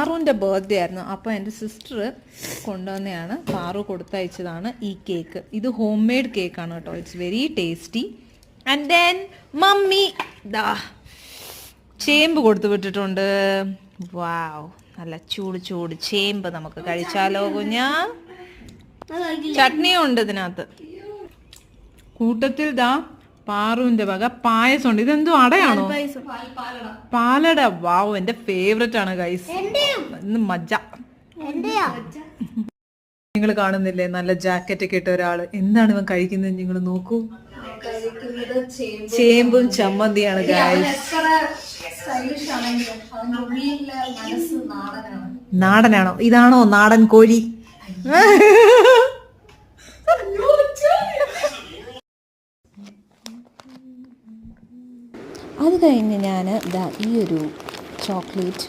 പാറുവിൻ്റെ birthday ആയിരുന്നു. അപ്പോൾ എൻ്റെ സിസ്റ്റർ കൊണ്ടുവന്നതാണ്, പാറു കൊടുത്തയച്ചതാണ് ഈ കേക്ക്. ഇത് ഹോം മെയ്ഡ് കേക്കാണ് കേട്ടോ. It's very tasty. And then mummy ദാ ചേമ്പ് കൊടുത്തു വിട്ടിട്ടുണ്ട്. വാവ്, നല്ല ചൂട് ചൂട് ചേമ്പ് നമുക്ക് കഴിച്ചാലോ കുഞ്ഞാ. ചട്നിയും ഉണ്ട് ഇതിനകത്ത്. കൂട്ടത്തിൽ ദാ പാറുവിന്റെ വക പായസം ഉണ്ട്. ഇതെന്തോ അടയാണോ? പാലട. വാവ്, എന്റെ ഫേവറേറ്റ് ആണ് ഗൈസ്. ഇന്ന് മജ്ജ. നിങ്ങൾ കാണുന്നില്ലേ നല്ല ജാക്കറ്റ് ഒക്കെ ഇട്ട ഒരാള്. എന്താണ് ഇവൻ കഴിക്കുന്നത് നിങ്ങൾ നോക്കൂ. ചേമ്പും ചമ്മന്തിയാണ് ഗൈസ്. നാടനാണോ? ഇതാണോ നാടൻ കോഴി? അത് കഴിഞ്ഞ് ഞാൻ ഈ ഒരു ചോക്ലേറ്റ്,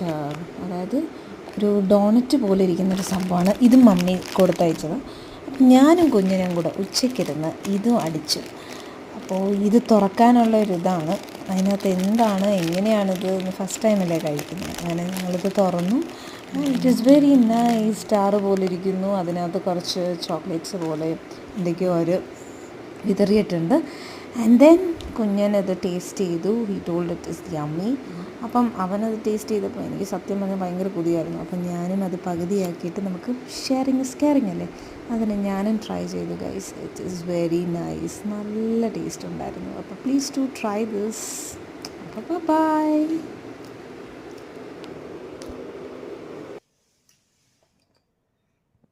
അതായത് ഒരു ഡോണറ്റ് പോലെ ഇരിക്കുന്നൊരു സംഭവമാണ്. ഇതും മമ്മി കൊടുത്തയച്ചത്. അപ്പം ഞാനും കുഞ്ഞിനും കൂടെ ഉച്ചയ്ക്കിരുന്ന് ഇതും അടിച്ചു. അപ്പോൾ ഇത് തുറക്കാനുള്ള ഒരു ഇതാണ്. അതിനകത്ത് എന്താണ്, എങ്ങനെയാണിത് ഫസ്റ്റ് ടൈമല്ലേ കഴിക്കുന്നത്. അങ്ങനെ ഞങ്ങളിത് തുറന്നു. It is very nice. Star പോലെ ഇരിക്കുന്നു. അതിനകത്ത് കുറച്ച് ചോക്ലേറ്റ്സ് പോലെ എന്തൊക്കെയോ ഒരു വിതറിയിട്ടുണ്ട്. ആൻഡ് ദെൻ കുഞ്ഞനത് ടേസ്റ്റ് ചെയ്തു. He told it is yummy. അപ്പം അവനത് ടേസ്റ്റ് ചെയ്തപ്പോൾ എനിക്ക് സത്യം പറഞ്ഞാൽ ഭയങ്കര കൊതിയായിരുന്നു. അപ്പം ഞാനും അത് പകുതിയാക്കിയിട്ട് നമുക്ക് ഷെയറിങ് ഇസ് കെയറിങ് അല്ലേ, അതിന് ഞാനും ട്രൈ ചെയ്തു guys. It is very nice. നല്ല ടേസ്റ്റ് ഉണ്ടായിരുന്നു. അപ്പോൾ please to try this. By.